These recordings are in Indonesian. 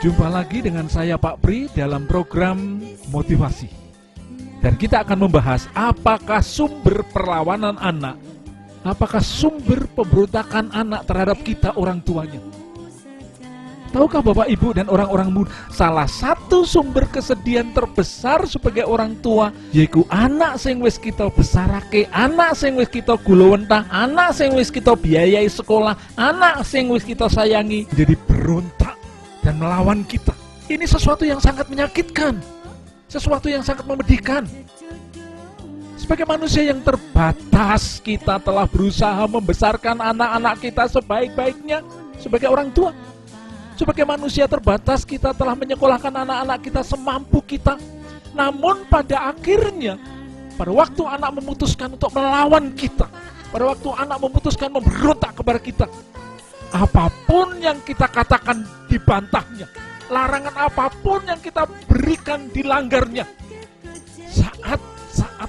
Jumpa lagi dengan saya Pak Pri dalam program motivasi. Dan kita akan membahas apakah sumber perlawanan anak, apakah sumber pemberontakan anak terhadap kita orang tuanya. Tahukah Bapak Ibu dan orang-orang muda, salah satu sumber kesedihan terbesar sebagai orang tua yaitu anak sing wis kita besarake, anak sing wis kita gulawentah, anak sing wis kita biayai sekolah, anak sing wis kita sayangi jadi berontak dan melawan kita. Ini sesuatu yang sangat menyakitkan, sesuatu yang sangat memedihkan. Sebagai manusia yang terbatas, kita telah berusaha membesarkan anak-anak kita sebaik-baiknya sebagai orang tua. Sebagai manusia terbatas, kita telah menyekolahkan anak-anak kita semampu kita. Namun pada akhirnya, pada waktu anak memutuskan untuk melawan kita, pada waktu anak memutuskan memberontak kepada kita, apapun yang kita katakan dibantahnya, larangan apapun yang kita berikan dilanggarnya. Saat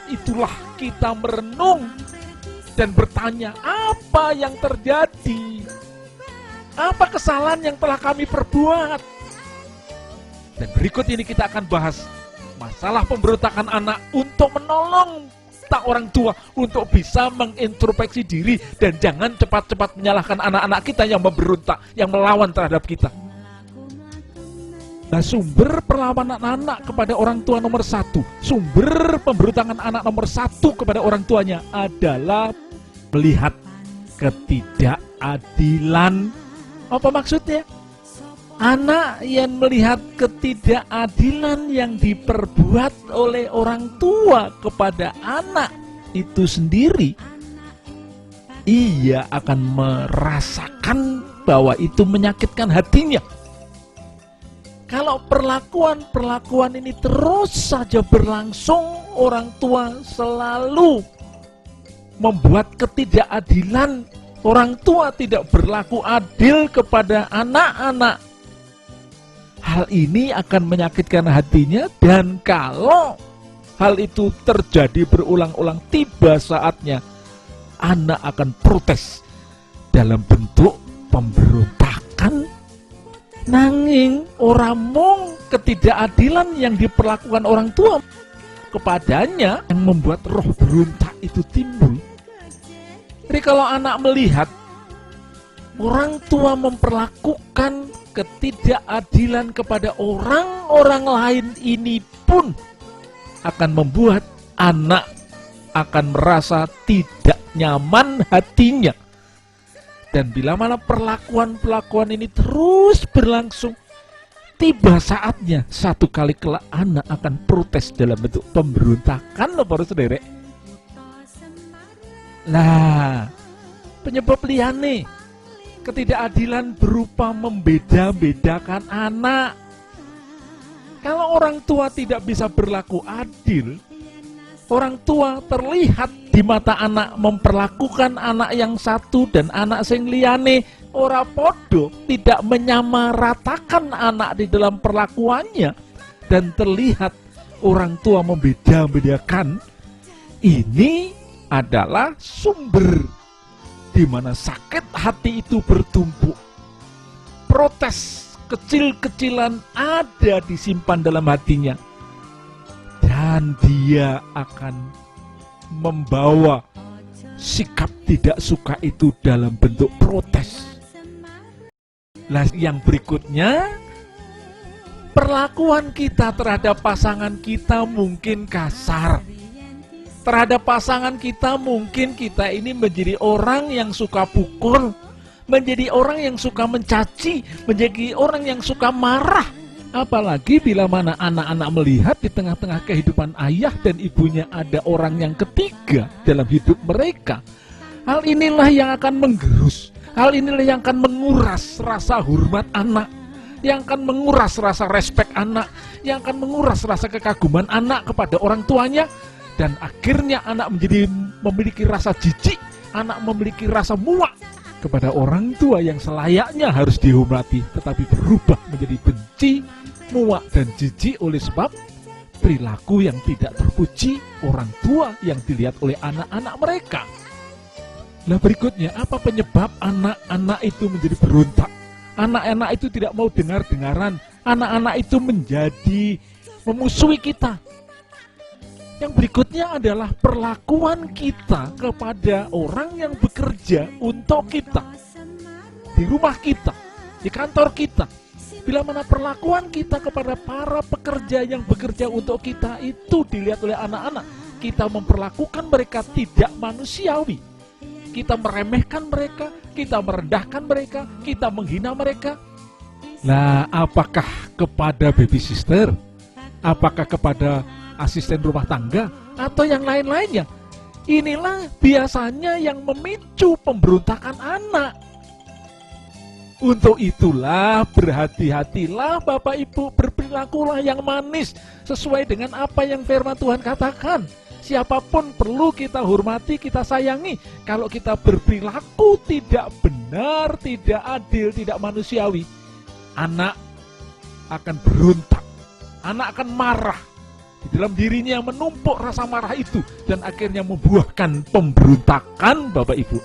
itulah kita merenung dan bertanya, apa yang terjadi? Apa kesalahan yang telah kami perbuat? Dan berikut ini kita akan bahas masalah pemberontakan anak untuk menolong kita orang tua untuk bisa mengintrospeksi diri dan jangan cepat-cepat menyalahkan anak-anak kita yang memberontak, yang melawan terhadap kita. Nah, sumber perlawanan anak kepada orang tua nomor satu, sumber pemberontakan anak nomor satu kepada orang tuanya adalah melihat ketidakadilan. Apa maksudnya? Anak yang melihat ketidakadilan yang diperbuat oleh orang tua kepada anak itu sendiri, ia akan merasakan bahwa itu menyakitkan hatinya. Kalau perlakuan ini terus saja berlangsung, orang tua selalu membuat ketidakadilan. Orang tua tidak berlaku adil kepada anak-anak. Hal ini akan menyakitkan hatinya, dan kalau hal itu terjadi berulang-ulang, tiba saatnya anak akan protes dalam bentuk pemberontakan. Nanging ora mung ketidakadilan yang diperlakukan orang tua kepadanya yang membuat roh berontak itu timbul. Jadi kalau anak melihat orang tua memperlakukan ketidakadilan kepada orang-orang lain, ini pun akan membuat anak akan merasa tidak nyaman hatinya. Dan bila mana perlakuan-perlakuan ini terus berlangsung, tiba saatnya satu kali kelak anak akan protes dalam bentuk pemberontakan loh para saudara. Nah, penyebab liyane ketidakadilan berupa membeda-bedakan anak. Kalau orang tua tidak bisa berlaku adil, orang tua terlihat di mata anak memperlakukan anak yang satu dan anak sing liyane ora podo, tidak menyamaratakan anak di dalam perlakuannya, dan terlihat orang tua membeda-bedakan. Ini adalah sumber di mana sakit hati itu bertumpuk. Protes kecil-kecilan ada disimpan dalam hatinya, dan dia akan membawa sikap tidak suka itu dalam bentuk protes. Nah, yang berikutnya, perlakuan kita terhadap pasangan kita mungkin kasar. Terhadap pasangan kita mungkin kita ini menjadi orang yang suka pukul, menjadi orang yang suka mencaci, menjadi orang yang suka marah. Apalagi bila mana anak-anak melihat di tengah-tengah kehidupan ayah dan ibunya ada orang yang ketiga dalam hidup mereka. Hal inilah yang akan menggerus, hal inilah yang akan menguras rasa hormat anak, yang akan menguras rasa respek anak, yang akan menguras rasa kekaguman anak kepada orang tuanya. Dan akhirnya anak memiliki rasa jijik, anak memiliki rasa muak kepada orang tua yang selayaknya harus dihormati, tetapi berubah menjadi benci, muak, dan jijik oleh sebab perilaku yang tidak terpuji orang tua yang dilihat oleh anak-anak mereka. Nah, berikutnya, apa penyebab anak-anak itu menjadi berontak? Anak-anak itu tidak mau dengar-dengaran anak-anak itu menjadi memusuhi kita. Yang berikutnya adalah perlakuan kita kepada orang yang bekerja untuk kita, di rumah kita, di kantor kita. Bila mana perlakuan kita kepada para pekerja yang bekerja untuk kita itu dilihat oleh anak-anak, kita memperlakukan mereka tidak manusiawi. Kita meremehkan mereka, kita merendahkan mereka, kita menghina mereka. Nah, apakah kepada baby sister? Apakah kepada asisten rumah tangga? Atau yang lain-lainnya? Inilah biasanya yang memicu pemberontakan anak. Untuk itulah berhati-hatilah Bapak Ibu, berperilakulah yang manis sesuai dengan apa yang firman Tuhan katakan. Siapapun perlu kita hormati, kita sayangi. Kalau kita berperilaku tidak benar, tidak adil, tidak manusiawi, anak akan berontak, anak akan marah. Di dalam dirinya menumpuk rasa marah itu dan akhirnya membuahkan pemberontakan Bapak Ibu.